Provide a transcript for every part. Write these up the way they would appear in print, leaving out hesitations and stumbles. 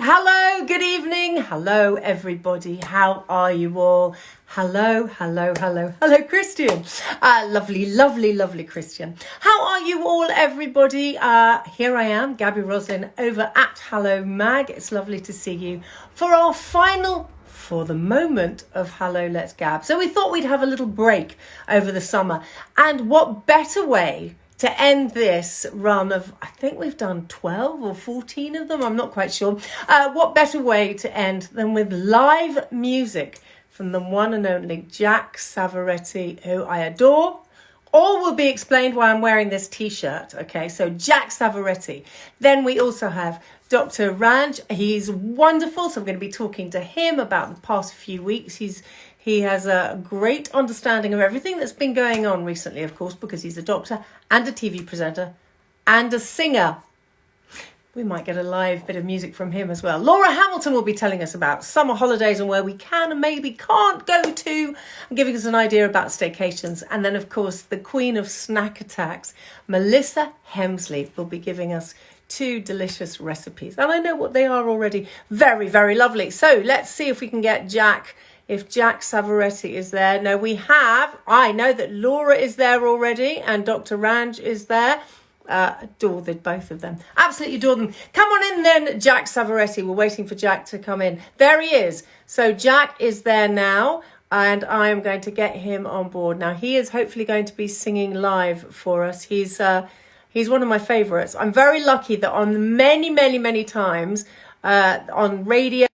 Hello, good evening. Hello, everybody. How are you all? Hello, Christian. Lovely Christian. How are you all, everybody? Here I am, Gabby Roslin, over at Hello Mag. It's lovely to see you for our final, for the moment, of Hello Let's Gab. So we thought we'd have a little break over the summer. And what better way to end this run of, I think we've done 12 or 14 of them, I'm not quite sure. What better way to end than with live music from the one and only Jack Savoretti, who I adore. All will be explained why I'm wearing this t-shirt. Okay, so Jack Savoretti. Then we also have Dr. Ranj. He's wonderful, so I'm going to be talking to him about the past few weeks. He has a great understanding of everything that's been going on recently, of course, because he's a doctor and a TV presenter and a singer. We might get a live bit of music from him as well. Laura Hamilton will be telling us about summer holidays and where we can and maybe can't go to, and giving us an idea about staycations. And then, of course, the queen of snack attacks, Melissa Hemsley, will be giving us 2 delicious recipes. And I know what they are already. Very, very lovely. So let's see if we can get Jack. If Jack Savoretti is there. No, we have. I know that Laura is there already and Dr. Ranj is there. Adore both of them. Absolutely adore them. Come on in then, Jack Savoretti. We're waiting for Jack to come in. There he is. So Jack is there now and I am going to get him on board. Now he is hopefully going to be singing live for us. He's one of my favorites. I'm very lucky that on many times on radio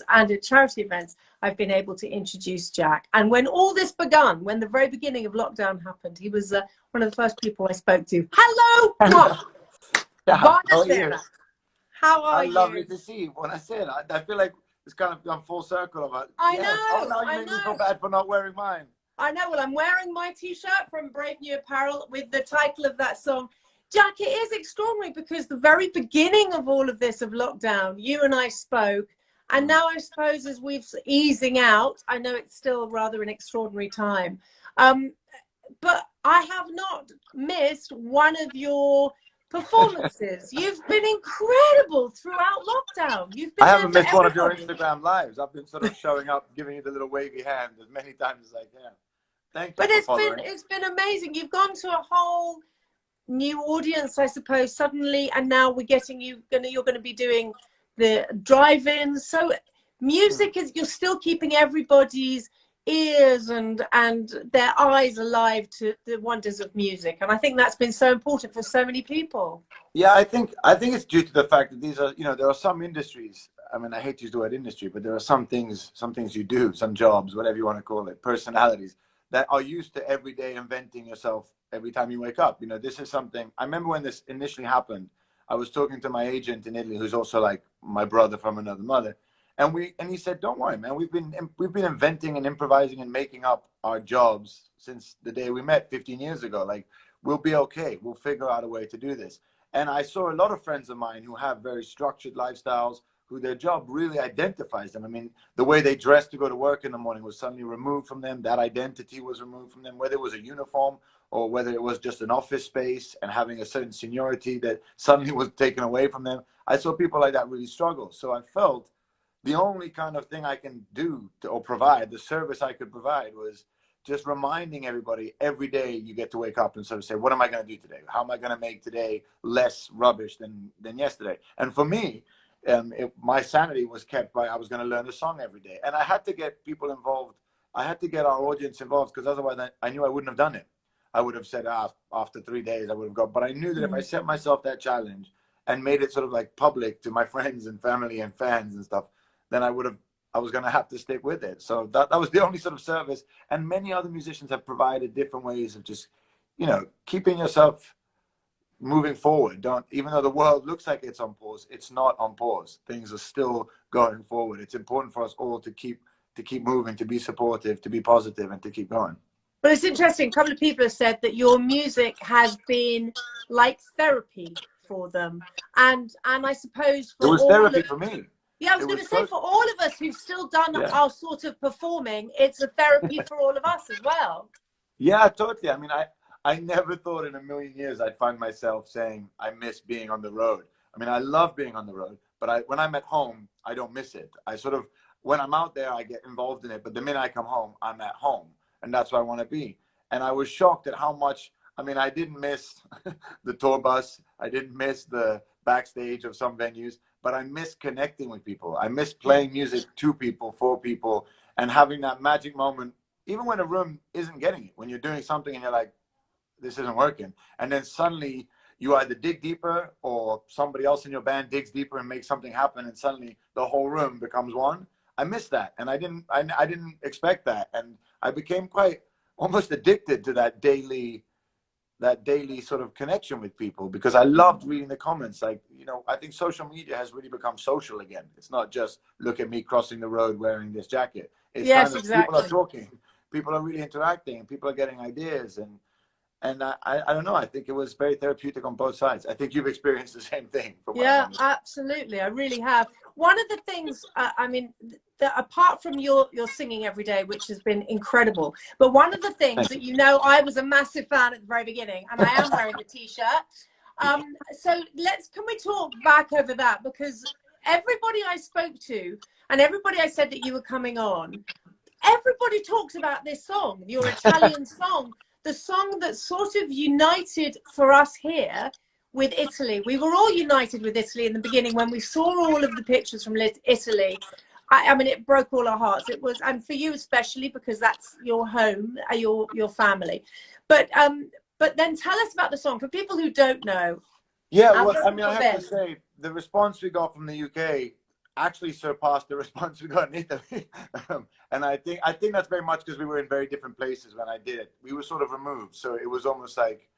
and at charity events, I've been able to introduce Jack. And when all this begun, when the very beginning of lockdown happened, he was one of the first people I spoke to. Hello! Yeah, how are you? How are you? Lovely to see you. When I said, I feel like it's kind of gone full circle of it. I know. Oh, now you make me feel bad for not wearing mine. I know. Well, I'm wearing my t-shirt from Brave New Apparel with the title of that song. Jack, it is extraordinary because the very beginning of all of this, of lockdown, you and I spoke. And now I suppose as we're easing out, I know it's still rather an extraordinary time. But I have not missed one of your performances. You've been incredible throughout lockdown. I haven't missed one of your Instagram lives. I've been sort of showing up, giving you the little wavy hand as many times as I can. Thank you. But it's been amazing. You've gone to a whole new audience, I suppose, suddenly, and now we're getting you're going to be doing the drive-ins. So music is, you're still keeping everybody's ears and their eyes alive to the wonders of music, and I think that's been so important for so many people. Yeah, I think it's due to the fact that these are, there are some industries, I mean, I hate to use the word industry, but there are some things you do, some jobs, whatever you want to call it, personalities that are used to every day inventing yourself every time you wake up. This is something, I remember when this initially happened, I was talking to my agent in Italy, who's also like my brother from another mother. And he said, don't worry, man, we've been inventing and improvising and making up our jobs since the day we met 15 years ago. Like, we'll be okay. We'll figure out a way to do this. And I saw a lot of friends of mine who have very structured lifestyles, who their job really identifies them. I mean, the way they dress to go to work in the morning was suddenly removed from them. That identity was removed from them, whether it was a uniform or whether it was just an office space and having a certain seniority that suddenly was taken away from them. I saw people like that really struggle. So I felt the only kind of thing I can do or provide, the service I could provide, was just reminding everybody every day you get to wake up and sort of say, what am I going to do today? How am I going to make today less rubbish than yesterday? And for me, my sanity was kept by, I was going to learn a song every day. And I had to get people involved. I had to get our audience involved, because otherwise I knew I wouldn't have done it. I would have said, after 3 days, I would have gone. But I knew that if I set myself that challenge and made it sort of like public to my friends and family and fans and stuff, then I was going to have to stick with it. So that was the only sort of service. And many other musicians have provided different ways of just, keeping yourself moving forward. Even though the world looks like it's on pause, it's not on pause. Things are still going forward. It's important for us all to keep moving, to be supportive, to be positive, and to keep going. Well, it's interesting. A couple of people have said that your music has been like therapy for them, and I suppose it was therapy for me. Yeah, I was going to say, for all of us who've still done our sort of performing, it's a therapy for all of us as well. Yeah, totally. I mean, I never thought in a million years I'd find myself saying I miss being on the road. I mean, I love being on the road, but when I'm at home, I don't miss it. I sort of, when I'm out there, I get involved in it. But the minute I come home, I'm at home. And that's where I want to be. And I was shocked at how much, I mean, I didn't miss the tour bus. I didn't miss the backstage of some venues, but I miss connecting with people. I miss playing music to people, for people, and having that magic moment, even when a room isn't getting it, when you're doing something and you're like, this isn't working. And then suddenly you either dig deeper or somebody else in your band digs deeper and makes something happen. And suddenly the whole room becomes one. I missed that. And I didn't expect that. And I became quite almost addicted to that daily sort of connection with people, because I loved reading the comments. Like, you know, I think social media has really become social again. It's not just look at me crossing the road wearing this jacket. It's Yes, kind of exactly. people are talking, people are really interacting, people are getting ideas. And I don't know, I think it was very therapeutic on both sides. I think you've experienced the same thing from what I Yeah, understand. absolutely. I really have. One of the things, I mean, apart from your singing every day, which has been incredible, but one of the things that, you know, I was a massive fan at the very beginning, and I am wearing the t-shirt. So can we talk back over that? Because everybody I spoke to and everybody I said that you were coming on, everybody talks about this song, your Italian song, the song that sort of united for us here with Italy. We were all united with Italy in the beginning when we saw all of the pictures from Italy. I mean, it broke all our hearts. It was, and for you especially, because that's your home, your family. But then tell us about the song for people who don't know. Yeah, well, I mean, I have to say, the response we got from the UK actually surpassed the response we got in Italy. And I think that's very much because we were in very different places when I did it. We were sort of removed, so it was almost like,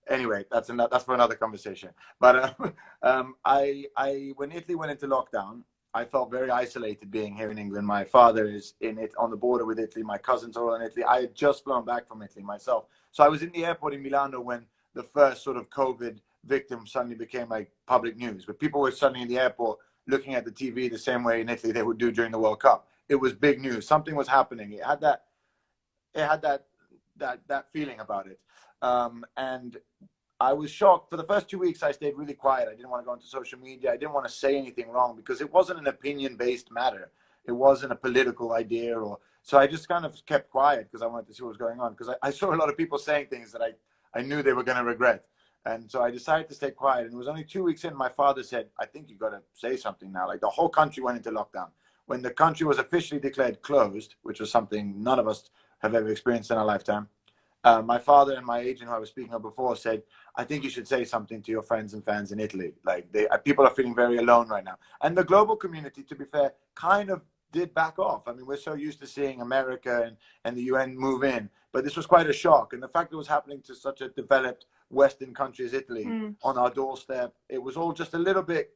anyway, that's for another conversation. But when Italy went into lockdown, I felt very isolated being here in England. My father is on the border with Italy. My cousins are all in Italy. I had just flown back from Italy myself. So I was in the airport in Milano when the first sort of COVID victim suddenly became like public news. But people were suddenly in the airport looking at the TV the same way in Italy they would do during the World Cup. It was big news. Something was happening. It had that feeling about it. And I was shocked. For the first 2 weeks, I stayed really quiet. I didn't want to go into social media. I didn't want to say anything wrong because it wasn't an opinion-based matter. It wasn't a political idea. So I just kind of kept quiet because I wanted to see what was going on. Because I saw a lot of people saying things that I knew they were going to regret. And so I decided to stay quiet. And it was only 2 weeks in, my father said, I think you've got to say something now. Like the whole country went into lockdown. When the country was officially declared closed, which was something none of us have ever experienced in our lifetime, my father and my agent, who I was speaking of before, said, I think you should say something to your friends and fans in Italy. Like people are feeling very alone right now. And the global community, to be fair, kind of did back off. I mean, we're so used to seeing America and the UN move in, but this was quite a shock. And the fact it was happening to such a developed Western country as Italy on our doorstep, it was all just a little bit,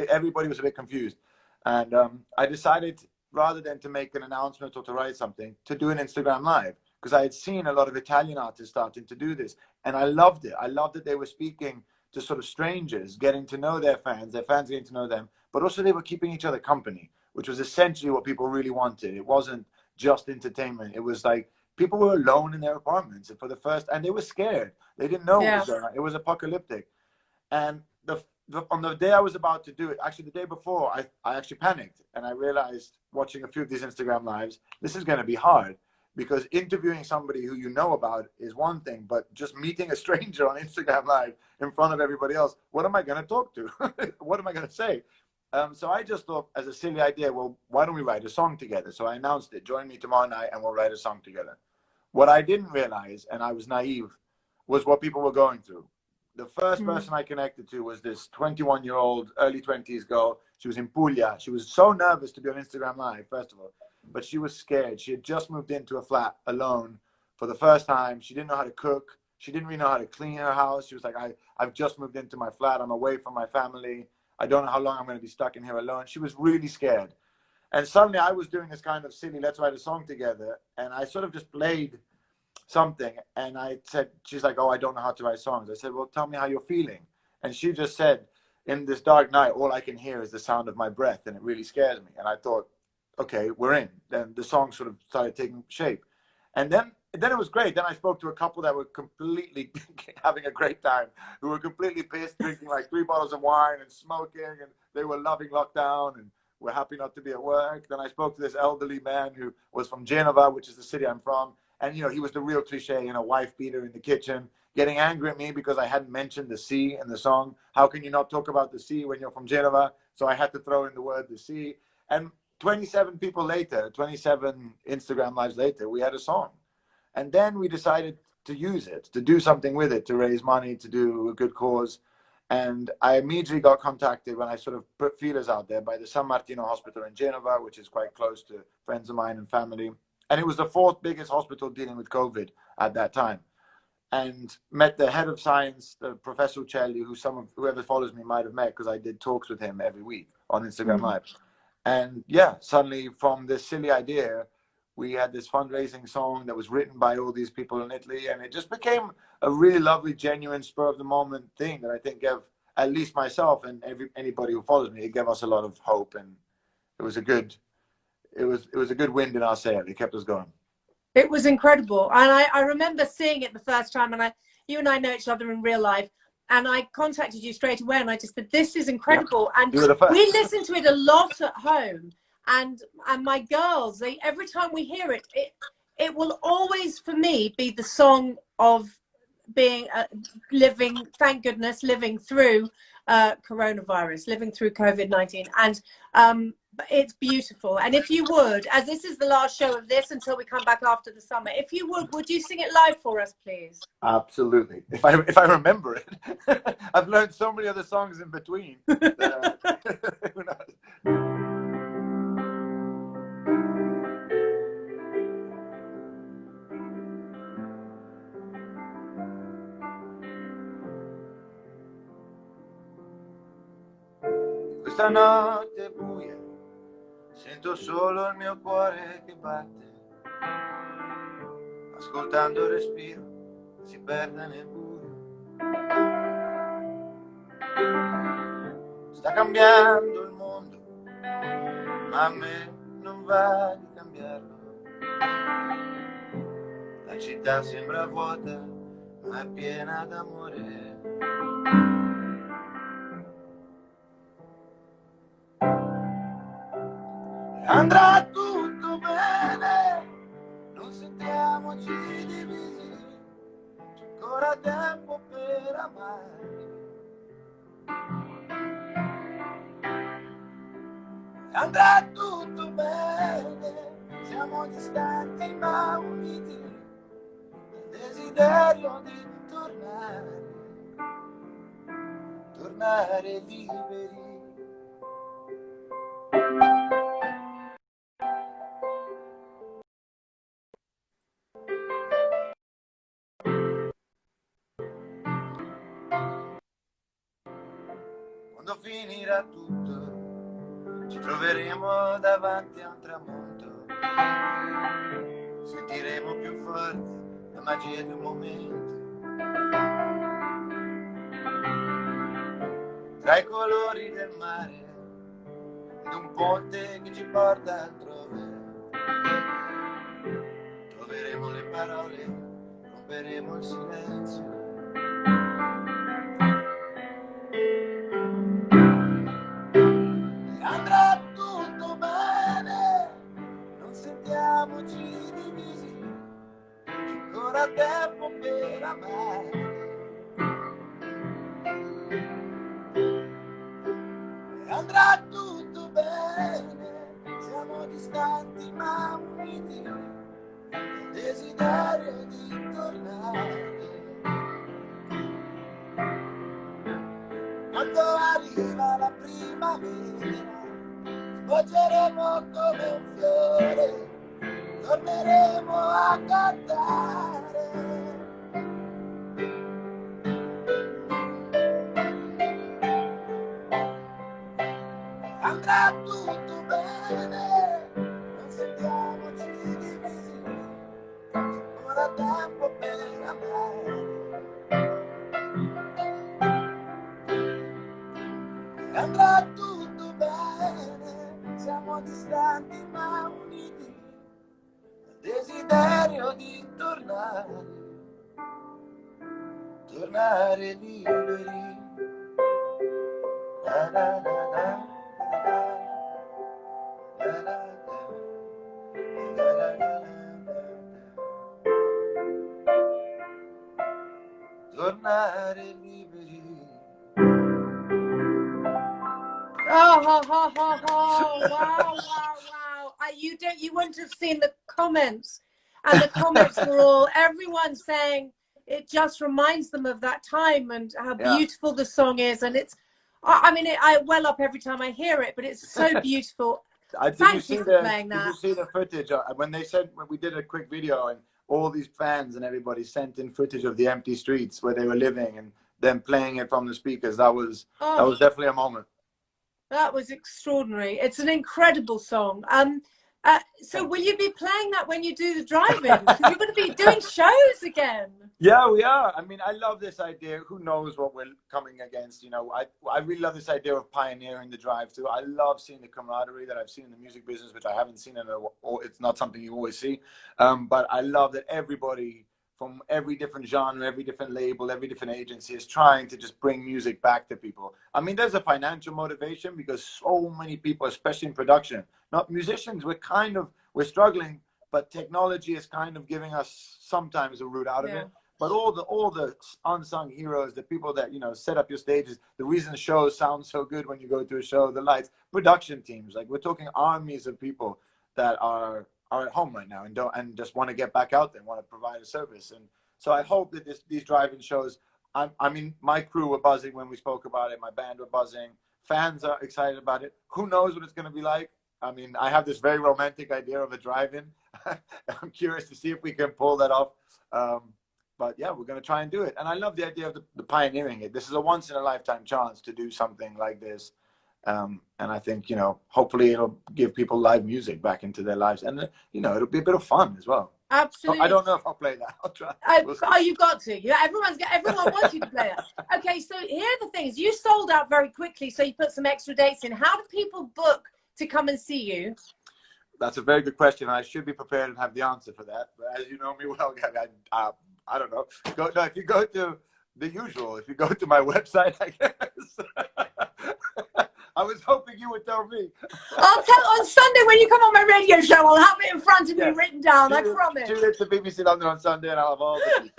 everybody was a bit confused. And I decided, rather than to make an announcement or to write something, to do an Instagram Live. Because I had seen a lot of Italian artists starting to do this. And I loved it. I loved that they were speaking to sort of strangers, getting to know their fans getting to know them. But also they were keeping each other company, which was essentially what people really wanted. It wasn't just entertainment. It was like people were alone in their apartments and they were scared. They didn't know what was going on. It was apocalyptic. And on the day I was about to do it, actually the day before, I actually panicked. And I realized, watching a few of these Instagram Lives, this is going to be hard. Because interviewing somebody who you know about is one thing, but just meeting a stranger on Instagram Live in front of everybody else, what am I going to talk to? What am I going to say? So I just thought, as a silly idea, well, why don't we write a song together? So I announced it, join me tomorrow night and we'll write a song together. What I didn't realize, and I was naive, was what people were going through. The first person I connected to was this 21-year-old, early 20s girl. She was in Puglia. She was so nervous to be on Instagram Live, first of all. But she was scared. She had just moved into a flat alone for the first time. She didn't know how to cook. She didn't really know how to clean her house. She was like, I've just moved into my flat. I'm away from my family. I don't know how long I'm going to be stuck in here alone. She was really scared. And suddenly I was doing this kind of silly, let's write a song together. And I sort of just played something. And I said, she's like, oh, I don't know how to write songs. I said, well, tell me how you're feeling. And she just said, in this dark night, all I can hear is the sound of my breath. And it really scares me. And I thought, okay, we're in. Then the song sort of started taking shape. And then then it was great. Then I spoke to a couple that were completely having a great time, who were completely pissed, drinking like 3 bottles of wine and smoking, and they were loving lockdown and were happy not to be at work. Then I spoke to this elderly man who was from Genova, which is the city I'm from, and you know, he was the real cliche, you know, wife beater in the kitchen, getting angry at me because I hadn't mentioned the sea in the song. How can you not talk about the sea when you're from Genova? So I had to throw in the word the sea. And 27 people later, 27 Instagram lives later, we had a song. And then we decided to use it, to do something with it, to raise money, to do a good cause. And I immediately got contacted when I sort of put feelers out there by the San Martino Hospital in Genova, which is quite close to friends of mine and family. And it was the 4th biggest hospital dealing with COVID at that time. And met the head of science, the Professor Uccelli, who whoever follows me might have met because I did talks with him every week on Instagram Live. And yeah, suddenly from this silly idea, we had this fundraising song that was written by all these people in Italy, and it just became a really lovely, genuine, spur of the moment thing that I think gave at least myself and anybody who follows me, it gave us a lot of hope, and it was a good wind in our sail. It kept us going. It was incredible, and I remember seeing it the first time, and you and I know each other in real life, and I contacted you straight away, and I just said, "This is incredible," and we listened to it a lot at home, and my girls, every time we hear it, it will always for me be the song of being living, thank goodness, living through coronavirus, living through COVID-19, and it's beautiful. And if you would, as this is the last show of this until we come back after the summer, if you would you sing it live for us, please? Absolutely. If I remember it. I've learned so many other songs in between. Who knows? Questa notte buia, sento solo il mio cuore che batte, ascoltando il respiro, si perde nel buio. Sta cambiando il mondo, ma a me non va di cambiarlo. La città sembra vuota, ma è piena d'amore. Andrà tutto bene, non sentiamoci divisi, c'è ancora tempo per amare. Andrà tutto bene, siamo distanti ma uniti, il desiderio di tornare liberi. Quando finirà tutto, ci troveremo davanti a un tramonto, sentiremo più forte la magia di un momento. Tra i colori del mare, di un ponte che ci porta altrove, troveremo le parole, romperemo il silenzio. Andrà tutto bene, non sentiamoci divisi, c'è ancora tempo per amare. Andrà tutto bene, siamo distanti ma uniti, il desiderio di tornare. Quando arriva la primavera, sbocceremo come un fiore, torneremo a cantare. Andrà tutto bene, non sentiamoci divisi, c'è ancora tempo per amare. Andrà tutto bene, siamo distanti ma uniti, il desiderio di tornare. tornare liberi. Na, na, na, na, na, na, na, na, na, na, tornare liberi. Oh, ho, ho, ho, ho. Wow, wow, wow. You wouldn't have seen the comments. And the comments were all, everyone saying it just reminds them of that time and how beautiful the song is. And it's, I mean, I well up every time I hear it, but it's so beautiful. Thank you for playing that. Did you see the footage? When we did a quick video and all these fans and everybody sent in footage of the empty streets where they were living and them playing it from the speakers, that was definitely a moment. That was extraordinary. It's an incredible song. So will you be playing that when you do the drive-in? Because you're going to be doing shows again. Yeah, we are. I mean, I love this idea. Who knows what we're coming against? You know, I really love this idea of pioneering the drive-through. I love seeing the camaraderie that I've seen in the music business, which I haven't seen it's not something you always see. But I love that everybody from every different genre, every different label, every different agency is trying to just bring music back to people. I mean, there's a financial motivation because so many people, especially in production, not musicians, we're struggling, but technology is kind of giving us sometimes a route out of it. But all the unsung heroes, the people that, you know, set up your stages, the reason the shows sound so good when you go to a show, the lights, production teams, like we're talking armies of people that are at home right now and just want to get back out there and want to provide a service. And so I hope that these drive-in shows, I mean, my crew were buzzing when we spoke about it. My band were buzzing. Fans are excited about it. Who knows what it's going to be like? I mean, I have this very romantic idea of a drive-in. I'm curious to see if we can pull that off. But yeah, we're going to try and do it. And I love the idea of the pioneering it. This is a once-in-a-lifetime chance to do something like this. And I think, you know, hopefully it'll give people live music back into their lives. And, you know, it'll be a bit of fun as well. Absolutely. I don't know if I'll play that. I'll try. You've got to. Everyone wants you to play it. Okay, so here are the things. You sold out very quickly, so you put some extra dates in. How do people book to come and see you? That's a very good question. I should be prepared and have the answer for that. But as you know me well, I don't know. If you go to the usual, if you go to my website, I guess. I was hoping you would tell me. I'll tell on Sunday when you come on my radio show. I'll have it in front of me written down. I promise. Tune in to BBC London on Sunday, and I'll have all the.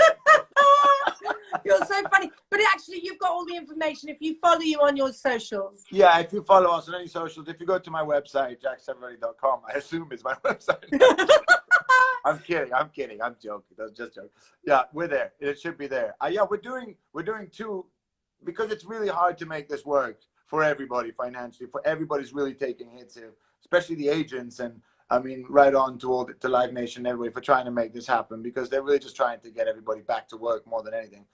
You're so funny. But actually, you've got all the information if you follow you on your socials. Yeah, if you follow us on any socials, if you go to my website, jackseverly.com, I assume is my website. I'm kidding. I'm joking. That's just joking. Yeah, we're there. It should be there. Yeah, we're doing two, because it's really hard to make this work for everybody financially. For everybody's really taking hits here, especially the agents, and I mean, right on to to Live Nation and everybody for trying to make this happen, because they're really just trying to get everybody back to work more than anything.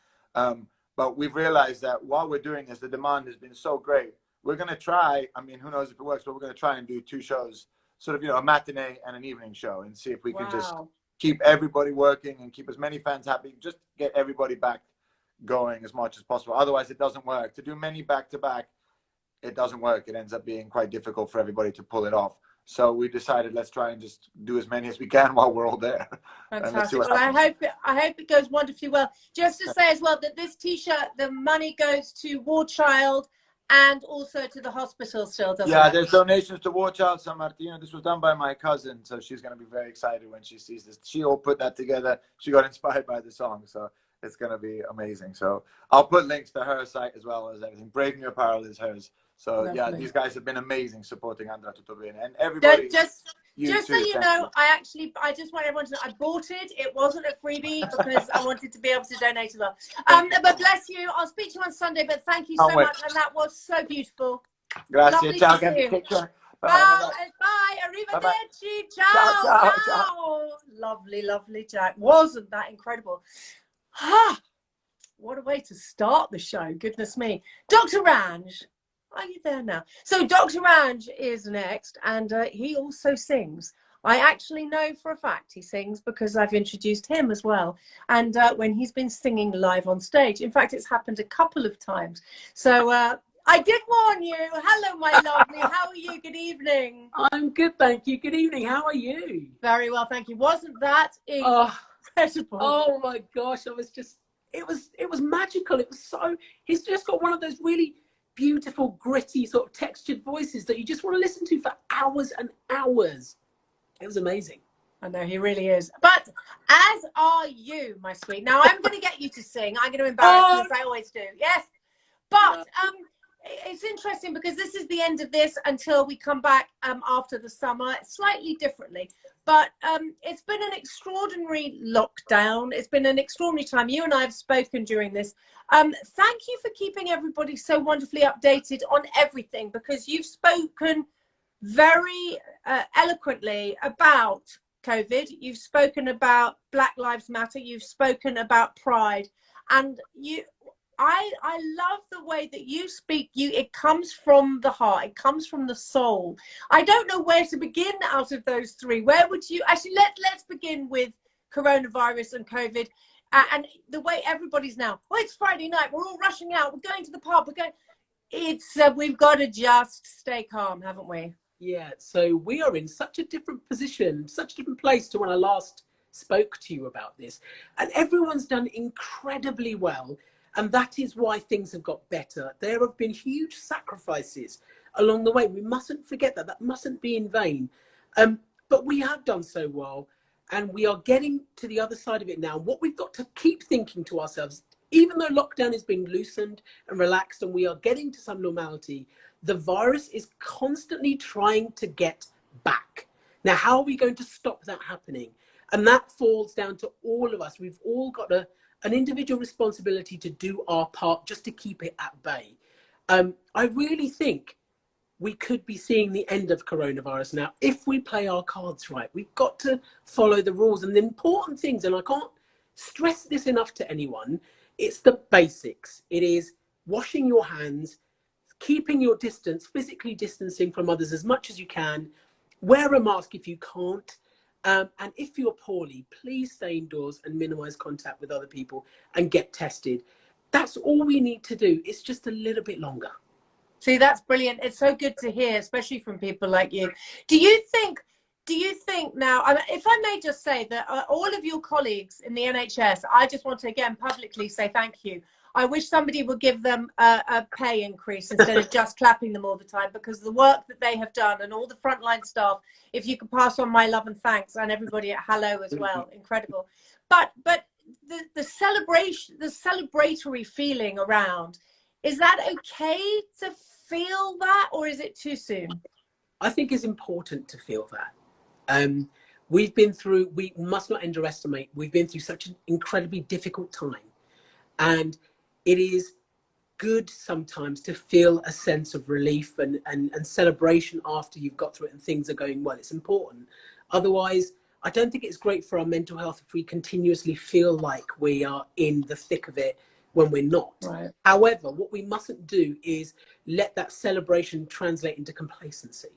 But we've realized that while we're doing this, the demand has been so great. We're going to try, I mean, who knows if it works, but we're going to try and do two shows, sort of, you know, a matinee and an evening show, and see if we can just keep everybody working and keep as many fans happy, just get everybody back going as much as possible. Otherwise, it doesn't work. To do many back-to-back, it doesn't work. It ends up being quite difficult for everybody to pull it off. So we decided, let's try and just do as many as we can while we're all there. Fantastic. Well, I hope it goes wonderfully well. Just to say as well that this T-shirt, the money goes to War Child and also to the hospital still, doesn't it? There's donations to War Child San Martino. This was done by my cousin, so she's going to be very excited when she sees this. She all put that together. She got inspired by the song, so it's going to be amazing. So I'll put links to her site as well as everything. Brave New Apparel is hers. So Lovely. Yeah, these guys have been amazing supporting Andrà Tutto Bene, and everybody. Just so you know, I just want everyone to know I bought it. It wasn't a freebie because I wanted to be able to donate as well. But bless you. I'll speak to you on Sunday. But thank you so much, and that was so beautiful. Grazie. Ciao. Take care. Bye. Arrivederci. Ciao. Lovely, lovely, Jack. Wasn't that incredible? What a way to start the show. Goodness me. Dr. Ranj. Are you there now? So Dr. Ranj is next, and he also sings. I actually know for a fact he sings because I've introduced him as well. And when he's been singing live on stage, in fact, it's happened a couple of times. So I did warn you. Hello, my lovely. How are you? Good evening. I'm good, thank you. Good evening. How are you? Very well, thank you. Wasn't that incredible. Oh my gosh, it was magical. It was so, he's just got one of those really beautiful, gritty, sort of textured voices that you just want to listen to for hours and hours. It was amazing. I know, he really is. But as are you, my sweet. Now, I'm going to get you to sing. I'm going to embarrass you, as I always do. Yes. But it's interesting because this is the end of this until we come back after the summer, slightly differently. But it's been an extraordinary lockdown. It's been an extraordinary time. You and I have spoken during this. Thank you for keeping everybody so wonderfully updated on everything, because you've spoken very eloquently about COVID. You've spoken about Black Lives Matter. You've spoken about pride. And I love the way that you speak. It comes from the heart. It comes from the soul. I don't know where to begin out of those three. Where would you actually let's begin with coronavirus and COVID, and the way everybody's now. Oh, it's Friday night. We're all rushing out. We're going to the pub. We've got to just stay calm, haven't we? Yeah. So we are in such a different position, such a different place to when I last spoke to you about this, and everyone's done incredibly well. And that is why things have got better. There have been huge sacrifices along the way. We mustn't forget that. That mustn't be in vain. But we have done so well. And we are getting to the other side of it now. What we've got to keep thinking to ourselves, even though lockdown is being loosened and relaxed and we are getting to some normality, the virus is constantly trying to get back. Now, how are we going to stop that happening? And that falls down to all of us. We've all got an individual responsibility to do our part just to keep it at bay. I really think we could be seeing the end of coronavirus now if we play our cards right. We've got to follow the rules and the important things, and I can't stress this enough to anyone, it's the basics. It is washing your hands, keeping your distance, physically distancing from others as much as you can, wear a mask if you can't, and if you're poorly, please stay indoors and minimize contact with other people and get tested. That's all we need to do. It's just a little bit longer. See, that's brilliant. It's so good to hear, especially from people like you. Do you think now, if I may just say that all of your colleagues in the NHS, I just want to again publicly say thank you. I wish somebody would give them a pay increase instead of just clapping them all the time, because the work that they have done and all the frontline staff, if you could pass on my love and thanks, and everybody at Hello as well, incredible. But the celebration, the celebratory feeling around, is that okay to feel that, or is it too soon? I think it's important to feel that. We've been through, we must not underestimate, we've been through such an incredibly difficult time. And it is good sometimes to feel a sense of relief and celebration after you've got through it and things are going well. It's important. Otherwise, I don't think it's great for our mental health if we continuously feel like we are in the thick of it when we're not. Right. However, what we mustn't do is let that celebration translate into complacency.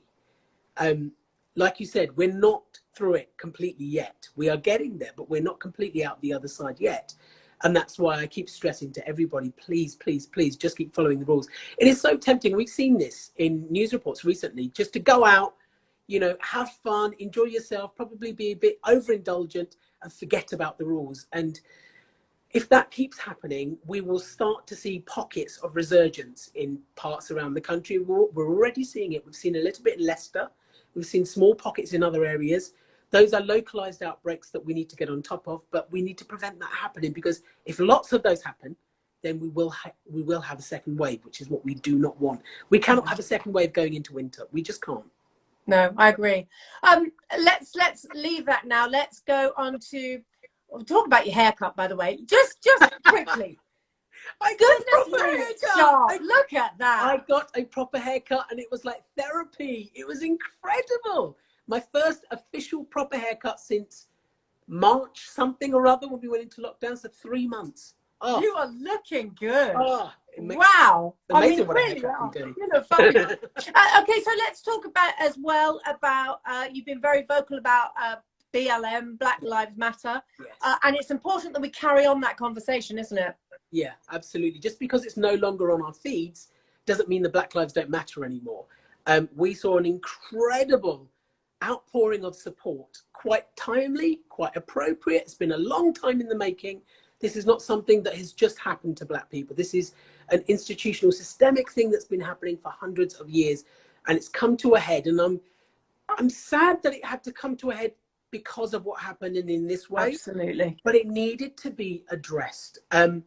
Like you said, we're not through it completely yet. We are getting there, but we're not completely out the other side yet. And that's why I keep stressing to everybody, please, please, please, just keep following the rules. It is so tempting. We've seen this in news reports recently, just to go out, you know, have fun, enjoy yourself, probably be a bit overindulgent and forget about the rules. And if that keeps happening, we will start to see pockets of resurgence in parts around the country. We're already seeing it. We've seen a little bit in Leicester. We've seen small pockets in other areas. Those are localized outbreaks that we need to get on top of, but we need to prevent that happening, because if lots of those happen, then we will have a second wave, which is what we do not want. We cannot have a second wave going into winter. We just can't. No, I agree. Let's leave that now. Let's go on to talk about your haircut, by the way. Just quickly. Look at that. I got a proper haircut and it was like therapy. It was incredible. My first official proper haircut since March something or other when we went into lockdown, so 3 months. Oh. You are looking good. Oh, wow. Amazing. Really, you know, fabulous. Okay, so let's talk about as well about, you've been very vocal about BLM, Black Lives Matter. Yes. And it's important that we carry on that conversation, isn't it? Yeah, absolutely. Just because it's no longer on our feeds doesn't mean the Black Lives don't matter anymore. We saw an incredible outpouring of support, quite timely, quite appropriate. It's been a long time in the making. This is not something that has just happened to Black people. This is an institutional, systemic thing that's been happening for hundreds of years, and it's come to a head. And I'm sad that it had to come to a head because of what happened and in this way. Absolutely. But it needed to be addressed. And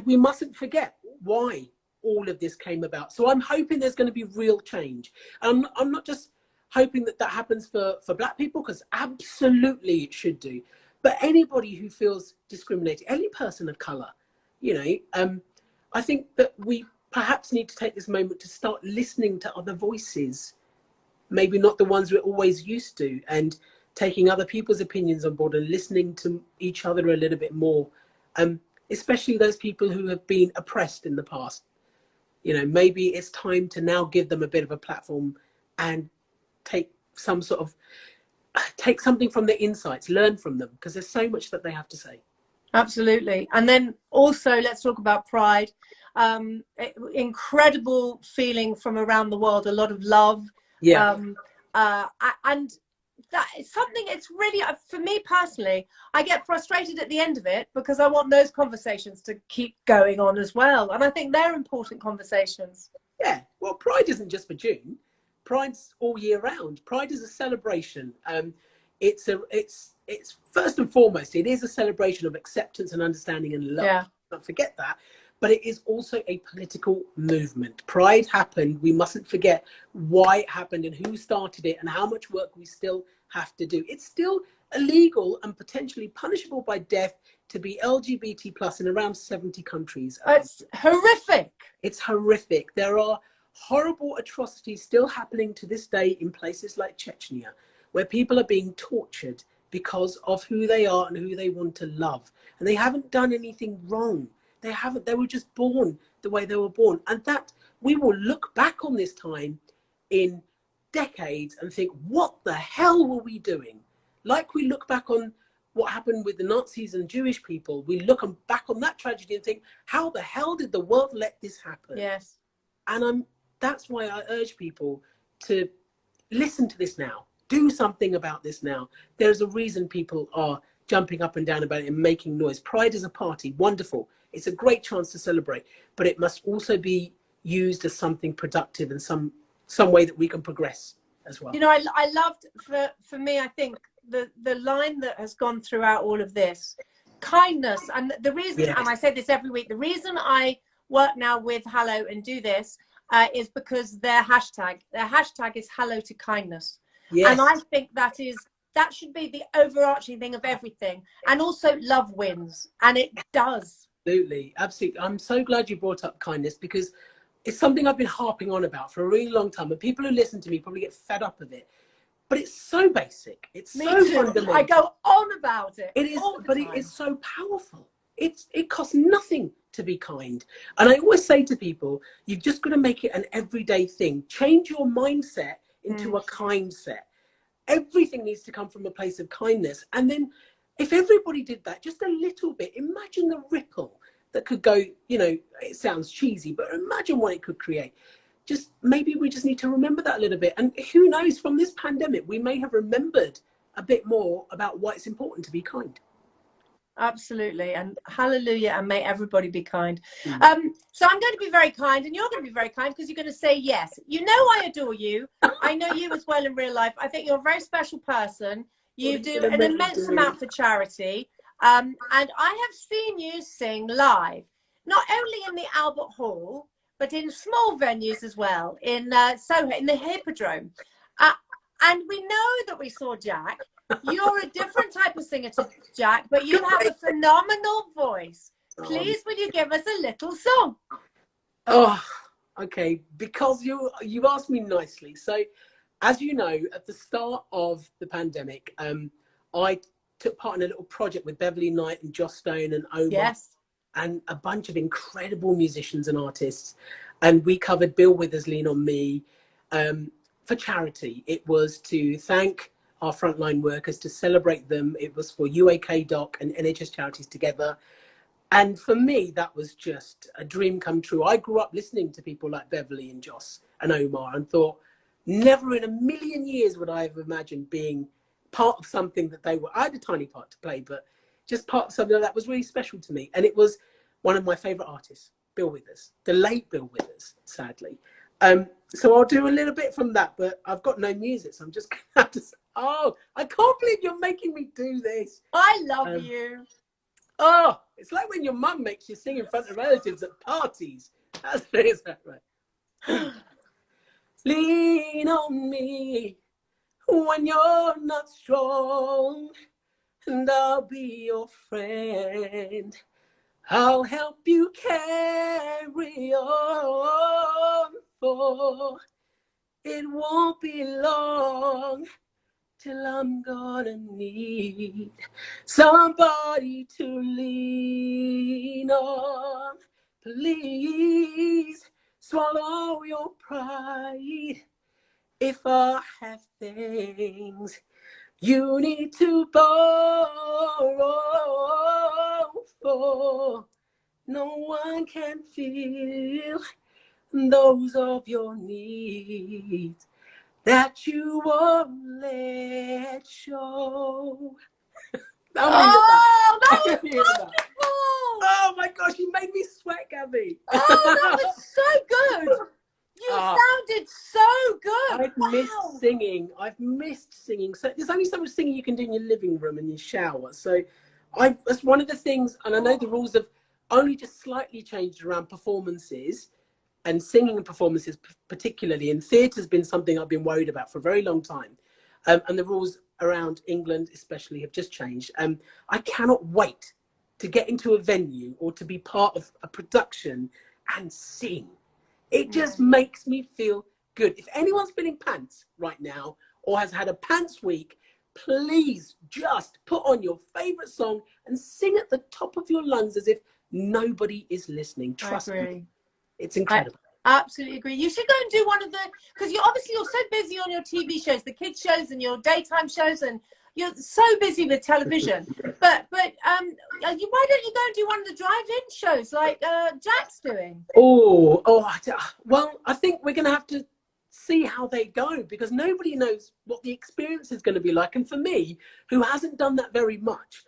we mustn't forget why all of this came about. So I'm hoping there's going to be real change. I'm not just hoping that happens for Black people, because absolutely it should do. But anybody who feels discriminated, any person of colour, I think that we perhaps need to take this moment to start listening to other voices, maybe not the ones we're always used to, and taking other people's opinions on board and listening to each other a little bit more, especially those people who have been oppressed in the past. Maybe it's time to now give them a bit of a platform and take something from their insights, learn from them, because there's so much that they have to say. Absolutely. And then also let's talk about Pride. Incredible feeling from around the world, a lot of love. Yeah. And that is something, it's really, for me personally, I get frustrated at the end of it because I want those conversations to keep going on as well. And I think they're important conversations. Yeah. Well, Pride isn't just for June. Pride's all year round. Pride is a celebration. It's first and foremost, it is a celebration of acceptance and understanding and love. Yeah. Don't forget that. But it is also a political movement. Pride happened. We mustn't forget why it happened and who started it and how much work we still have to do. It's still illegal and potentially punishable by death to be LGBT plus in around 70 countries. It's horrific. It's horrific. There are horrible atrocities still happening to this day in places like Chechnya, where people are being tortured because of who they are and who they want to love. And they haven't done anything wrong. They were just born the way they were born. And that we will look back on this time in decades and think, what the hell were we doing? Like we look back on what happened with the Nazis and Jewish people. We look back on that tragedy and think, how the hell did the world let this happen? Yes. And that's why I urge people to listen to this now. Do something about this now. There's a reason people are jumping up and down about it and making noise. Pride is a party, wonderful. It's a great chance to celebrate, but it must also be used as something productive and some way that we can progress as well. I loved, for me, I think the line that has gone throughout all of this, kindness. And the reason, Yes. and I say this every week, the reason I work now with Hallow and do this is because their hashtag is Hallow to Kindness. Yes. And I think that should be the overarching thing of everything. And also love wins, and it does. Absolutely. I'm so glad you brought up kindness, because it's something I've been harping on about for a really long time, and people who listen to me probably get fed up of it. But it's so basic. It's Me so too. fundamental. I go on about it. It is, all the but time. it is so powerful. It costs nothing to be kind. And I always say to people, you've just got to make it an everyday thing. Change your mindset into a kind set. Everything needs to come from a place of kindness. And then if everybody did that just a little bit, imagine the ripple that could go, it sounds cheesy, but imagine what it could create. Maybe we just need to remember that a little bit. And who knows, from this pandemic, we may have remembered a bit more about why it's important to be kind. Absolutely. And hallelujah, and may everybody be kind. So I'm going to be very kind, and you're going to be very kind, because you're going to say yes. I adore you. I know you as well in real life. I think you're a very special person. You do an immense amount for charity. And I have seen you sing live, not only in the Albert Hall, but in small venues as well, in Soho, in the Hippodrome. And we know that we saw Jack. You're a different type of singer to Jack, but you have a phenomenal voice. Please, will you give us a little song? Oh, okay. Because you asked me nicely. So, as you know, at the start of the pandemic, I took part in a little project with Beverly Knight and Joss Stone and Omar. Yes. And a bunch of incredible musicians and artists. And we covered Bill Withers' Lean on Me for charity. It was to thank our frontline workers, to celebrate them. It was for UAK Doc and NHS Charities Together. And for me, that was just a dream come true. I grew up listening to people like Beverly and Joss and Omar and thought, Never in a million years would I have imagined being part of something that they were. I had a tiny part to play, but just part of something that was really special to me. And it was one of my favourite artists, Bill Withers, the late Bill Withers, sadly. So I'll do a little bit from that, but I've got no music, so I'm just going to have to. Oh, I can't believe you're making me do this. I love you. Oh, it's like when your mum makes you sing in front of relatives at parties. That's is that right? Lean on me when you're not strong, and I'll be your friend. I'll help you carry on, for it won't be long till I'm gonna need somebody to lean on. Please swallow your pride. If I have things you need to borrow, for no one can feel those of your needs that you won't let show. Oh, that was wonderful. Oh my gosh, you made me sweat, Gabby. Oh, that was so good. You sounded so good. I've missed singing. I've missed singing. So there's only so much singing you can do in your living room and your shower. So that's one of the things, and I know the rules have only just slightly changed around performances and singing and performances particularly. And theatre's been something I've been worried about for a very long time. And the rules around England especially have just changed. I cannot wait to get into a venue or to be part of a production and sing. It just makes me feel good. If anyone's feeling pants right now or has had a pants week, please just put on your favorite song and sing at the top of your lungs as if nobody is listening. Trust me, it's incredible. I absolutely agree. You should go and do one of the, because you're so busy on your TV shows, the kids shows and your daytime shows, and you're so busy with television. But why don't you go and do one of the drive-in shows like Jack's doing? Well, I think we're going to have to see how they go, because nobody knows what the experience is going to be like. And for me, who hasn't done that very much,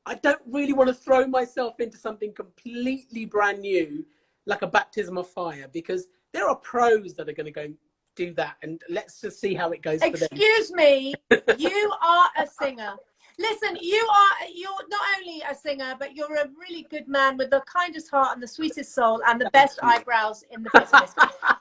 I don't really want to throw myself into something completely brand new, like a baptism of fire, because there are pros that are going to go do that, and let's just see how it goes for them. Excuse me, you are a singer. Listen, you're not only a singer, but you're a really good man with the kindest heart and the sweetest soul and the best eyebrows in the business.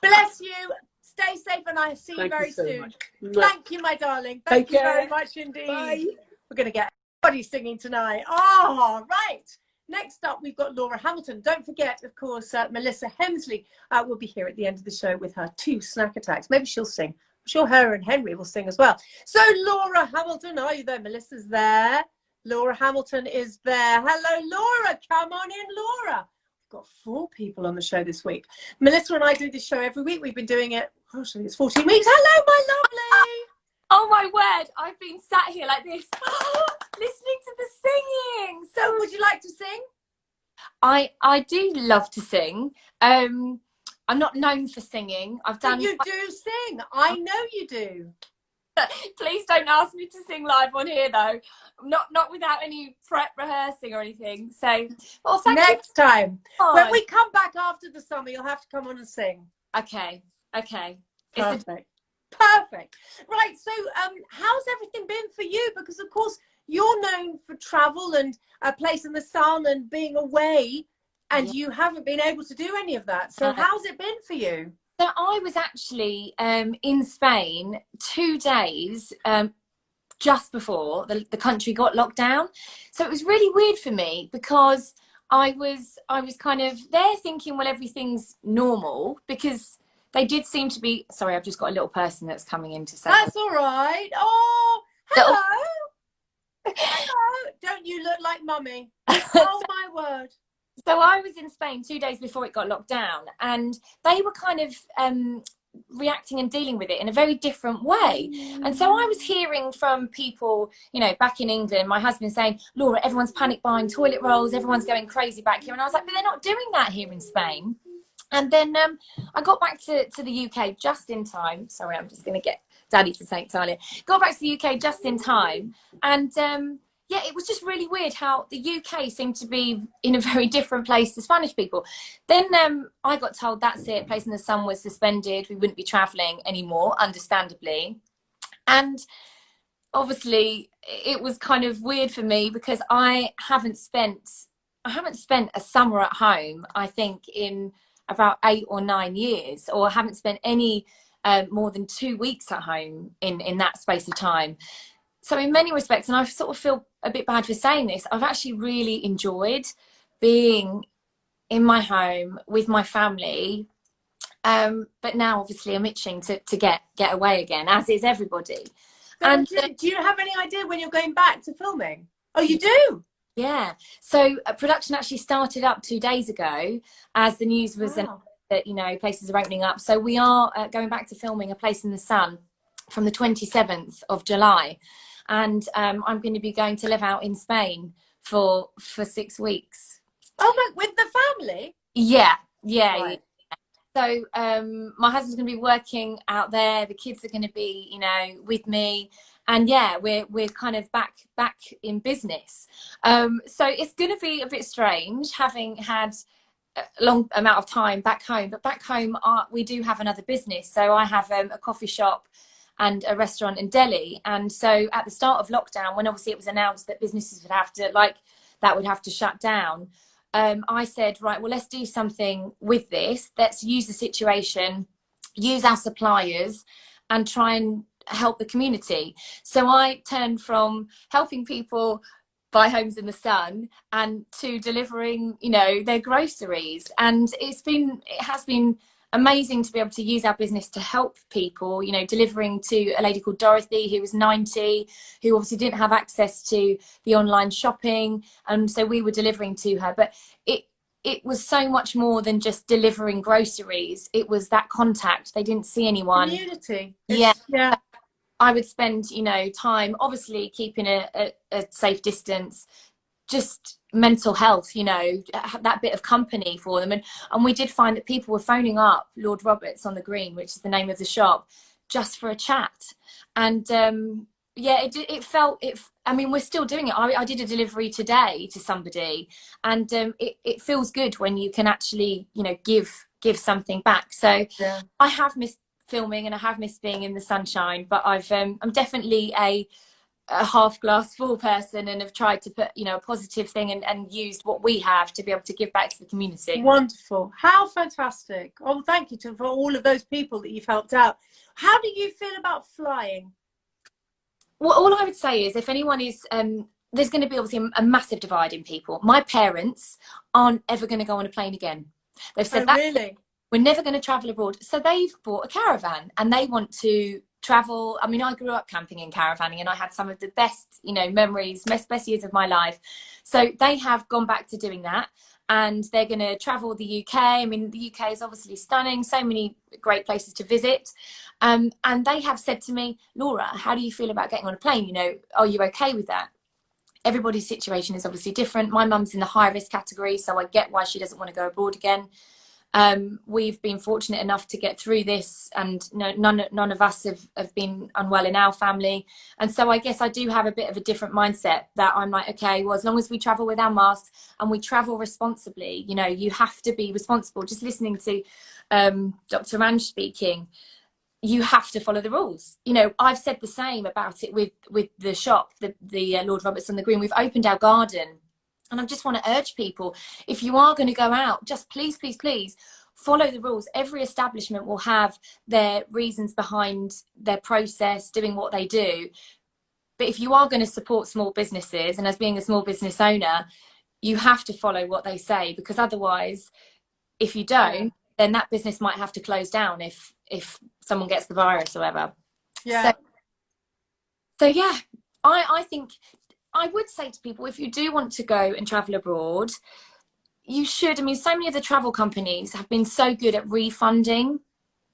Bless you. Stay safe, and I'll see you very soon. Thank you, my darling. Thank you very much indeed. Bye. We're going to get everybody singing tonight. Oh, right. Next up, we've got Laura Hamilton. Don't forget, of course, Melissa Hemsley will be here at the end of the show with her 2 snack attacks. Maybe she'll sing. I'm sure her and Henry will sing as well. So, Laura Hamilton, are you there? Melissa's there. Laura Hamilton is there. Hello, Laura. Come on in, Laura. We've got 4 people on the show this week. Melissa and I do this show every week. We've been doing it, I think it's 14 weeks. Hello, my lovely. Oh my word, I've been sat here like this, listening to the singing. So would you like to sing? I do love to sing. I'm not known for singing. But you do sing. I know you do. Please don't ask me to sing live on here though. Not without any prep rehearsing or anything. So, well, thank you. Next time. When we come back after the summer, you'll have to come on and sing. Okay. Perfect. Right, so how's everything been for you? Because, of course, you're known for travel and a place in the sun and being away, and you haven't been able to do any of that. So how's it been for you? So I was actually in Spain 2 days just before the country got locked down. So it was really weird for me, because I was kind of there thinking, well, everything's normal, because they did seem to be. Sorry, I've just got a little person that's coming in to say. That's all right. Oh, hello. Hello. Don't you look like mummy? Oh, my word. So I was in Spain 2 days before it got locked down, and they were kind of reacting and dealing with it in a very different way. And so I was hearing from people, back in England, my husband saying, Laura, everyone's panic buying toilet rolls, everyone's going crazy back here. And I was like, but they're not doing that here in Spain. And then I got back to the UK just in time. Sorry, I'm just going to get Daddy to St. Talia. Got back to the UK just in time. And yeah, it was just really weird how the UK seemed to be in a very different place to Spanish people. Then I got told that's it, Place in the Sun was suspended. We wouldn't be travelling anymore, understandably. And obviously it was kind of weird for me because I haven't spent a summer at home, I think, in about 8 or 9 years, or I haven't spent any more than 2 weeks at home in that space of time. So in many respects, and I sort of feel a bit bad for saying this, I've actually really enjoyed being in my home with my family. But now obviously I'm itching to get away again, as is everybody. And do you have any idea when you're going back to filming? Oh, you do? Yeah. So production actually started up 2 days ago as the news was announced that, you know, places are opening up. So we are going back to filming A Place in the Sun from the 27th of July. And I'm going to be going to live out in Spain for 6 weeks. Oh, but with the family? Yeah. Right. So my husband's going to be working out there. The kids are going to be, you know, with me. And yeah, we're kind of back in business. So it's going to be a bit strange having had a long amount of time back home. But back home, we do have another business. So I have a coffee shop and a restaurant in Delhi. And so at the start of lockdown, when obviously it was announced that businesses would have to shut down, I said, right, well, let's do something with this. Let's use the situation, use our suppliers, and try and help the community. So I turned from helping people buy homes in the sun and to delivering, you know, their groceries. And it has been amazing to be able to use our business to help people, you know, delivering to a lady called Dorothy who was 90, who obviously didn't have access to the online shopping, and so we were delivering to her. But it was so much more than just delivering groceries. It was that contact. They didn't see anyone. Community. Yeah. Yeah. I would spend, you know, time obviously keeping a safe distance, just mental health, you know, that bit of company for them. And we did find that people were phoning up Lord Roberts on the Green, which is the name of the shop, just for a chat. And yeah, I mean, we're still doing it. I did a delivery today to somebody, and it feels good when you can actually, you know, give something back. So yeah. I have missed filming and I have missed being in the sunshine, but I'm definitely a half glass full person, and have tried to put, you know, a positive thing and used what we have to be able to give back to the community. Wonderful. How fantastic. Oh, thank you for all of those people that you've helped out. How do you feel about flying? Well, all I would say is, if anyone is there's going to be obviously a massive divide in people. My parents aren't ever going to go on a plane again. They've said that really? We're never going to travel abroad. So they've bought a caravan and they want to travel. I mean, I grew up camping and caravanning, and I had some of the best, you know, memories, best years of my life. So they have gone back to doing that, and they're going to travel the UK. I mean, the UK is obviously stunning, so many great places to visit. And they have said to me, Laura, how do you feel about getting on a plane? You know, are you okay with that? Everybody's situation is obviously different. My mum's in the high risk category, so I get why she doesn't want to go abroad again. We've been fortunate enough to get through this, and none of us have been unwell in our family. And so I guess I do have a bit of a different mindset, that I'm like, okay, well, as long as we travel with our masks and we travel responsibly, you know, you have to be responsible. Just listening to Dr. Ange speaking, you have to follow the rules. You know, I've said the same about it with the shop, the Lord Roberts on the Green. We've opened our garden. And I just want to urge people, if you are going to go out, just please follow the rules. Every establishment will have their reasons behind their process, doing what they do. But if you are going to support small businesses, and as being a small business owner, you have to follow what they say, because otherwise, if you don't, then that business might have to close down if someone gets the virus or whatever. Yeah. So yeah, I think I would say to people, if you do want to go and travel abroad, you should. I mean, so many of the travel companies have been so good at refunding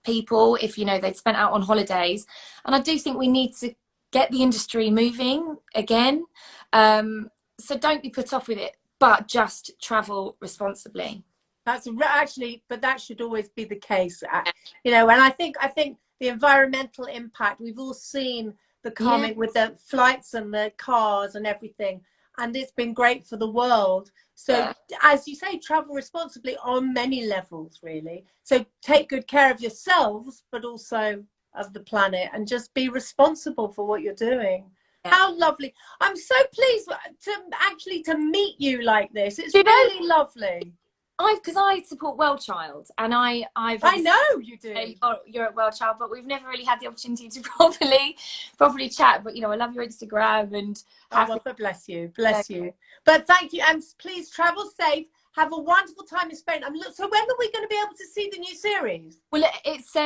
people if, you know, they'd spent out on holidays. And I do think we need to get the industry moving again. So don't be put off with it, but just travel responsibly. Actually, but that should always be the case, you know. And I think the environmental impact, we've all seen the comic with the flights and the cars and everything, and it's been great for the world. So as you say, travel responsibly on many levels, really. So take good care of yourselves, but also of the planet, and just be responsible for what you're doing. How lovely. I'm so pleased to meet you like this. It's really lovely. Because I support Well Child, and I know you do. You're at Well Child, but we've never really had the opportunity to properly chat. But you know, I love your Instagram, and well, bless you. But thank you, and please travel safe. Have a wonderful time in Spain. So when are we going to be able to see the new series? Well, it's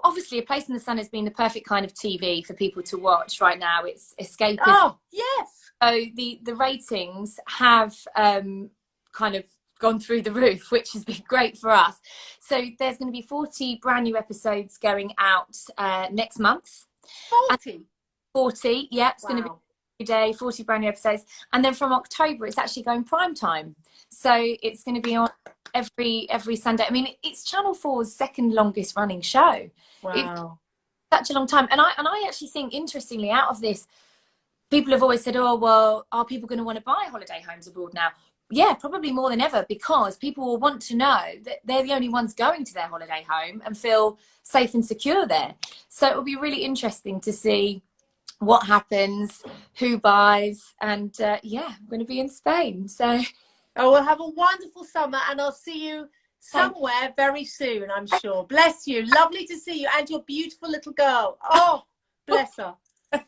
obviously A Place in the Sun has been the perfect kind of TV for people to watch right now. It's escapism. Oh yes. So the ratings have kind of gone through the roof, which has been great for us. So there's going to be 40 brand new episodes going out next month. 40, yeah, it's going to be every day, 40 brand new episodes. And then from October, it's actually going prime time. So it's going to be on every Sunday. I mean, it's Channel 4's second longest running show. Wow. It's such a long time. And I actually think, interestingly, out of this, people have always said, oh, well, are people going to want to buy holiday homes abroad now? Yeah, probably more than ever, because people will want to know that they're the only ones going to their holiday home and feel safe and secure there. So it will be really interesting to see what happens, who buys, and I'm going to be in Spain. So we'll have a wonderful summer, and I'll see you somewhere very soon, I'm sure. Bless you. Lovely to see you and your beautiful little girl. Oh, bless her. Bye,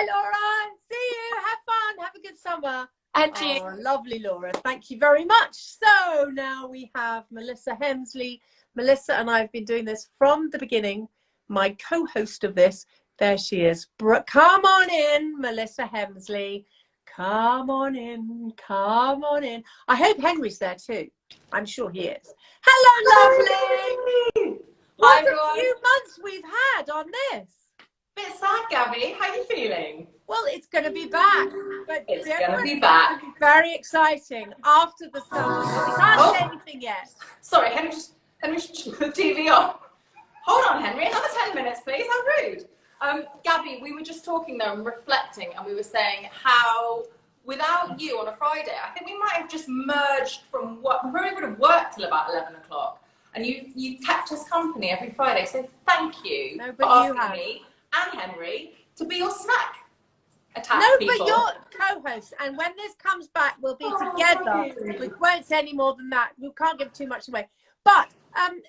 Laura. See you. Have fun. Have a good summer. And you. Oh, lovely, Laura. Thank you very much. So now we have Melissa Hemsley. Melissa and I have been doing this from the beginning. My co-host of this, there she is. Come on in, Melissa Hemsley. Come on in. Come on in. I hope Henry's there too. I'm sure he is. Hello, lovely. What a few months we've had on this. Bit sad, Gabby. How are you feeling? Well, it's going to be back. But it's going to be back. Very exciting after the summer. We can't say anything yet. Sorry, Henry just put the TV on. Hold on, Henry. Another 10 minutes, please. How rude. Gabby, we were just talking though and reflecting, and we were saying how without you on a Friday, I think we might have just merged from what we probably would have worked till about 11 o'clock. And you kept us company every Friday. So thank you for asking me and Henry to be your snack attack people. But you're co-host, and when this comes back, we'll be together. We won't say any more than that. We can't give too much away. But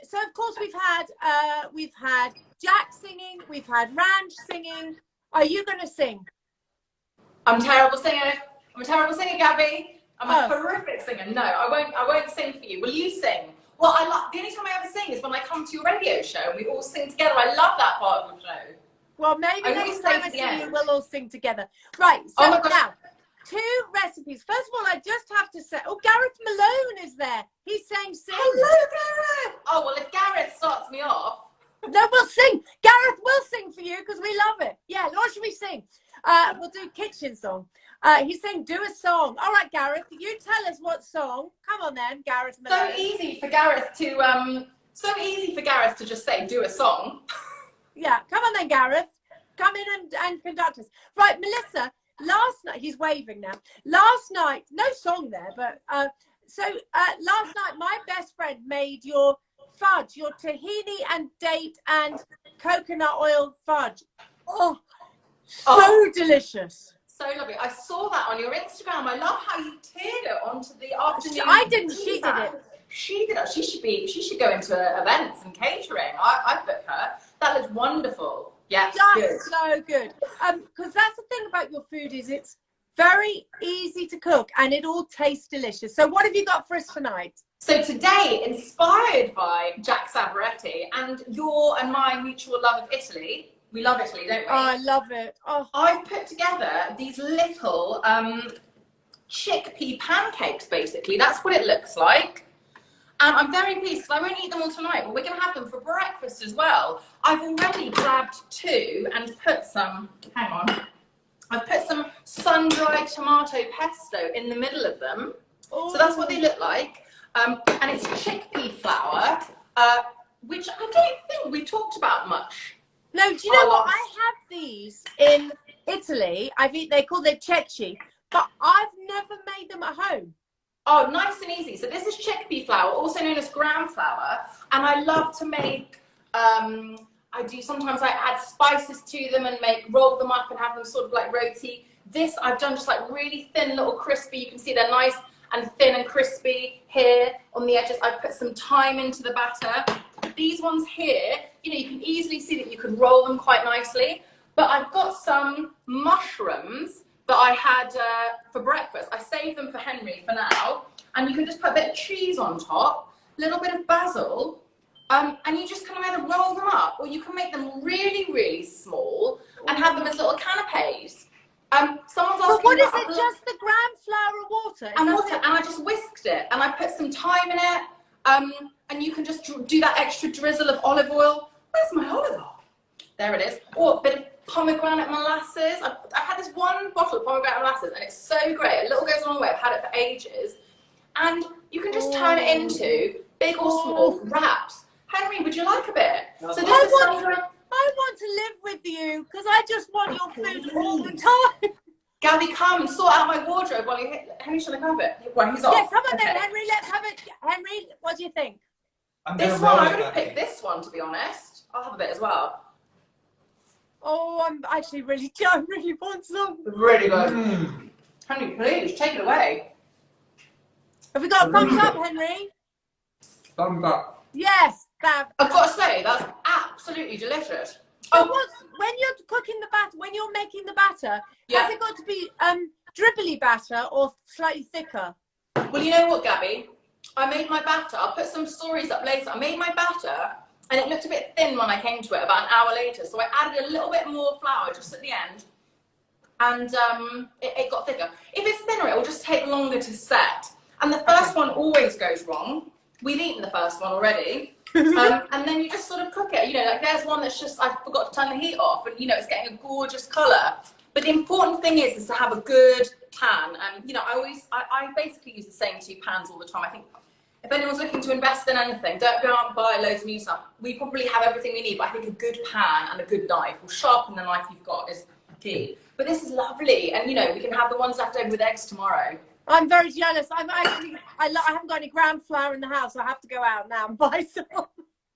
so of course we've had Jack singing, we've had Ranch singing. Are you going to sing? I'm a terrible singer. Gabby. I'm a horrific singer. No, I won't sing for you. Will you sing? Well, the only time I ever sing is when I come to your radio show and we all sing together. I love that part of the show. Well, maybe next time I see you, we'll all sing together. Right, so now, 2 recipes. First of all, I just have to say, Gareth Malone is there. He's saying sing. Hello, Gareth. Oh, well, if Gareth starts me off. No, we'll sing. Gareth will sing for you because we love it. Yeah, what should we sing? We'll do kitchen song. He's saying do a song. All right, Gareth, you tell us what song. Come on then, Gareth Malone. So easy for Gareth to just say do a song. Yeah, come on then, Gareth. Come in and conduct us. Right, Melissa, last night, he's waving now. Last night, no song there, but last night my best friend made your fudge, your tahini and date and coconut oil fudge. Oh, so delicious. So lovely. I saw that on your Instagram. I love how you tiered it onto the afternoon. I didn't. She did it. She did it. She should go into events and catering. I book her. That looks wonderful. Yes, good. So good. Because that's the thing about your food is it's very easy to cook and it all tastes delicious. So what have you got for us tonight? So today, inspired by Jack Savoretti and your and my mutual love of Italy. We love Italy, don't we? Oh, I love it. Oh. I've put together these little chickpea pancakes, basically. That's what it looks like. And I'm very pleased because I won't eat them all tonight, but we're going to have them for breakfast as well. I've already grabbed 2 and put some, hang on, I've put some sun-dried tomato pesto in the middle of them. Ooh. So that's what they look like. and it's chickpea flour, which I don't think we talked about much. No, do you know what? I have these in Italy. They call them cecchi, but I've never made them at home. Oh, nice and easy. So this is chickpea flour, also known as gram flour, and I love to make. Sometimes I add spices to them and roll them up and have them sort of like roti. This I've done just like really thin, little crispy. You can see they're nice and thin and crispy here on the edges. I've put some thyme into the batter. These ones here, you can easily see that you could roll them quite nicely. But I've got some mushrooms that I had for breakfast. I saved them for Henry for now. And you can just put a bit of cheese on top, a little bit of basil, and you just kind of either roll them up, or you can make them really, really small and have them as little canapes. Someone's asking, but what is it? Just the gram flour and water? And water, and I just whisked it, and I put some thyme in it. And you can just do that extra drizzle of olive oil. Where's my olive oil? There it is. Or a bit of pomegranate molasses. I've had this one bottle of pomegranate molasses, and it's so great. A little goes a long way. I've had it for ages. And you can just turn it into big or small wraps. Henry, would you like a bit? So this is I want to live with you because I just want your food all the time. Gabby, come and sort out my wardrobe while Henry, shall I have it? Well, he's off. Yes, come on then, Henry. Let's have it. Henry, what do you think? This one, I'm going to pick this one, to be honest. I'll have a bit as well. Oh, I really want some. Really good. Henry, please, take it away. Have we got a thumbs up, Henry? Thumbs up. Yes, Gav. I've got to say, that's absolutely delicious. Oh, when you're cooking the batter, when you're making the batter, has it got to be dribbly batter or slightly thicker? Well, you know what, Gabby? I made my batter. I'll put some stories up later. I made my batter, and it looked a bit thin when I came to it about an hour later. So I added a little bit more flour just at the end, and it got thicker. If it's thinner, it will just take longer to set. And the first one always goes wrong. We've eaten the first one already. And then you just sort of cook it. Like there's one that's just, I forgot to turn the heat off, and it's getting a gorgeous colour. But the important thing is to have a good pan. And I basically use the same 2 pans all the time. I think if anyone's looking to invest in anything, don't go out and buy loads of new stuff. We probably have everything we need, but I think a good pan and a good knife will sharpen the knife you've got is key. But this is lovely, and we can have the ones left over with eggs tomorrow. I'm very jealous. I haven't got any gram flour in the house, so I have to go out now and buy some.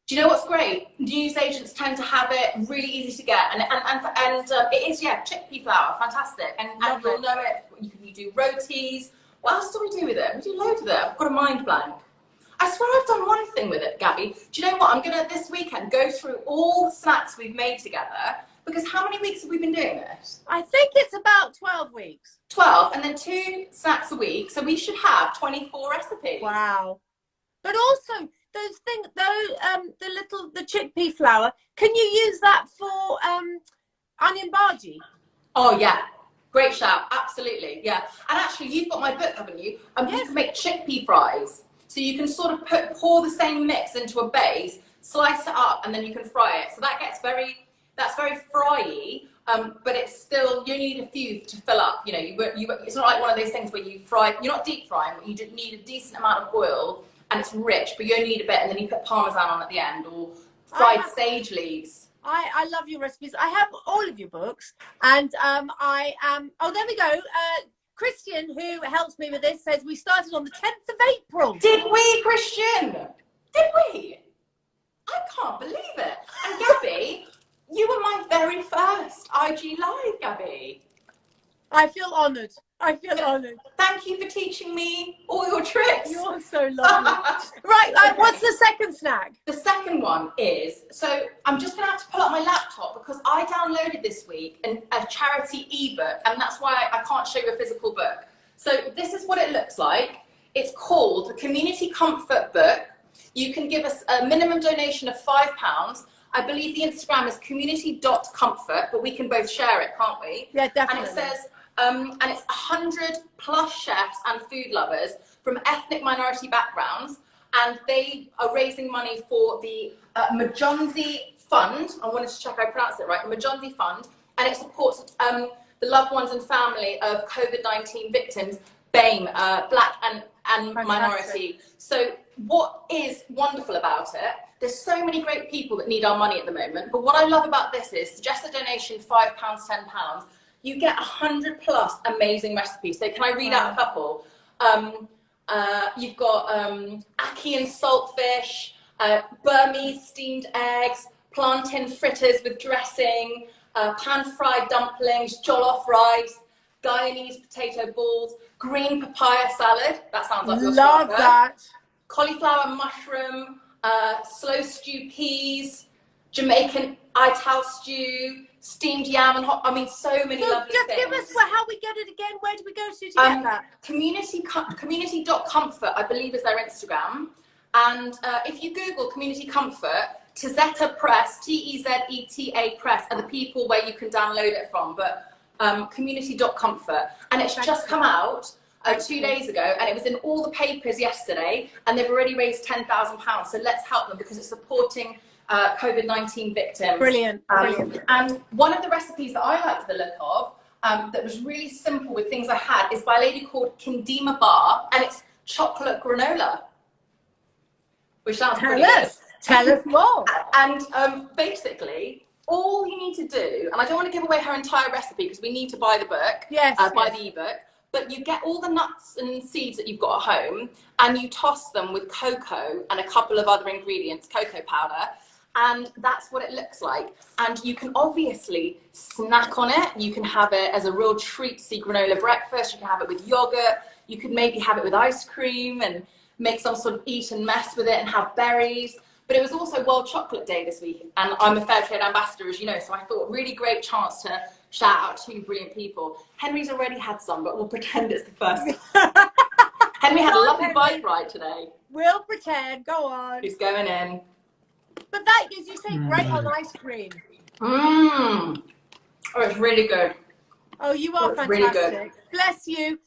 Do you know what's great? Newsagents tend to have it really easy to get, and it is chickpea flour, fantastic, and you'll know it. You do rotis. What else do we do with it? We do loads with it. I've got a mind blank. I swear I've done one thing with it, Gabby. Do you know what? I'm gonna this weekend go through all the snacks we've made together. Because how many weeks have we been doing this? I think it's about 12 weeks. 12, and then 2 snacks a week. So we should have 24 recipes. Wow. But also, those things, the chickpea flour, can you use that for onion bhaji? Oh, yeah. Great shout. Absolutely. Yeah. And actually, you've got my book, haven't you? Yes. You can make chickpea fries. So you can sort of pour the same mix into a base, slice it up, and then you can fry it. So that's very fry-y, but it's still, you need a few to fill up. It's not like one of those things where you fry, you're not deep frying, but you need a decent amount of oil, and it's rich, but you only need a bit, and then you put parmesan on at the end, or fried sage leaves. I love your recipes. I have all of your books, and I am, there we go. Christian, who helps me with this, says we started on the 10th of April. Did we, Christian? Did we? I can't believe it. And Gabby, you were my very first IG Live, Gabby. I feel honoured. Thank you for teaching me all your tricks. You're so lovely. Right, what's the second snack? The second one is, so I'm just going to have to pull up my laptop because I downloaded this week a charity ebook, and that's why I can't show you a physical book. So this is what it looks like. It's called the Community Comfort Book. You can give us a minimum donation of £5. I believe the Instagram is community.comfort, but we can both share it, can't we? Yeah, definitely. And it says, and it's 100+ chefs and food lovers from ethnic minority backgrounds, and they are raising money for the Majonzi Fund. I wanted to check I pronounced it right, the Majonzi Fund, and it supports the loved ones and family of COVID-19 victims BAME, Black and Fantastic. Minority. So what is wonderful about it, there's so many great people that need our money at the moment, but what I love about this is suggest a donation, £5, £10, you get 100 plus amazing recipes. So can I read out a couple? You've got ackee and saltfish, Burmese steamed eggs, plantain fritters with dressing, pan-fried dumplings, jollof rice, Guyanese potato balls, green papaya salad. That sounds like your Love starter. that. Cauliflower mushroom, slow stew peas, Jamaican ital stew, steamed yam and hot. I mean, so many lovely Just things. give us how we get it again. Where do we go to get that? Community.comfort, I believe, is their Instagram. And if you Google Community Comfort, Tezeta Press, Tezeta Press, are the people where you can download it from. But community.comfort, and it's just come out 2 days ago, and it was in all the papers yesterday, and they've already raised £10,000. So let's help them because it's supporting COVID-19 victims. Brilliant, brilliant. And one of the recipes that I liked the look of, that was really simple with things I had, is by a lady called Kindima Bar, and it's chocolate granola, which sounds pretty good. Tell us more. And basically, all you need to do, and I don't want to give away her entire recipe because we need to buy the book, Yes, buy the ebook, but you get all the nuts and seeds that you've got at home and you toss them with cocoa and a couple of other ingredients, cocoa powder, and that's what it looks like. And you can obviously snack on it. You can have it as a real treatsy granola breakfast. You can have it with yogurt. You could maybe have it with ice cream and make some sort of eat and mess with it and have berries. But it was also World Chocolate Day this week, and I'm a Fair Trade ambassador, as you know, so I thought really great chance to shout out two brilliant people. Henry's already had some, but we'll pretend it's the first. Henry had a lovely bike ride today. We'll pretend. Go on. He's going in. But that is, you say, great on ice cream. Mmm. Oh, it's really good. Oh, you are It's fantastic. really good. Bless you.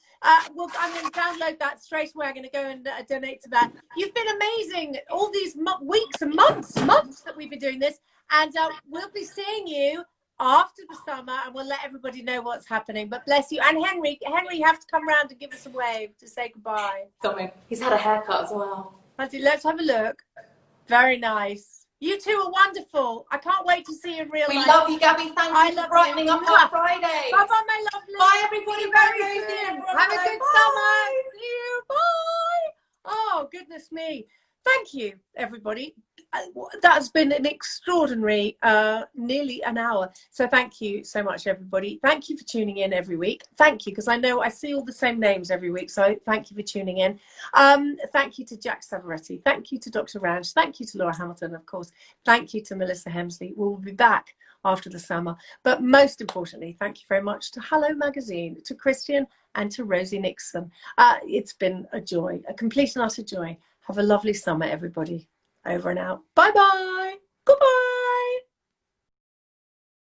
Well, I'm going to download that straight away. I'm going to go and donate to that. You've been amazing all these weeks and months that we've been doing this. And we'll be seeing you after the summer, and we'll let everybody know what's happening. But bless you. And Henry, you have to come round and give us a wave to say goodbye. Something. He's had a haircut as well. Let's have a look. Very nice. You two are wonderful. I can't wait to see you in real We life. love you, Gabby. Thank I you love for brightening you. up our Friday. Bye bye, my lovely. Bye, everybody. See you Very very soon. soon. Have a good summer. See you. Bye. Oh, goodness me. Thank you, everybody. That's been an extraordinary nearly an hour. So thank you so much, everybody. Thank you for tuning in every week. Thank you, because I know I see all the same names every week. So thank you for tuning in. Thank you to Jack Savaretti. Thank you to Dr. Ranch. Thank you to Laura Hamilton, of course. Thank you to Melissa Hemsley. We'll be back after the summer. But most importantly, thank you very much to Hello Magazine, to Christian and to Rosie Nixon. It's been a joy, a complete and utter joy. Have a lovely summer, everybody. Over and out. Bye-bye. Goodbye.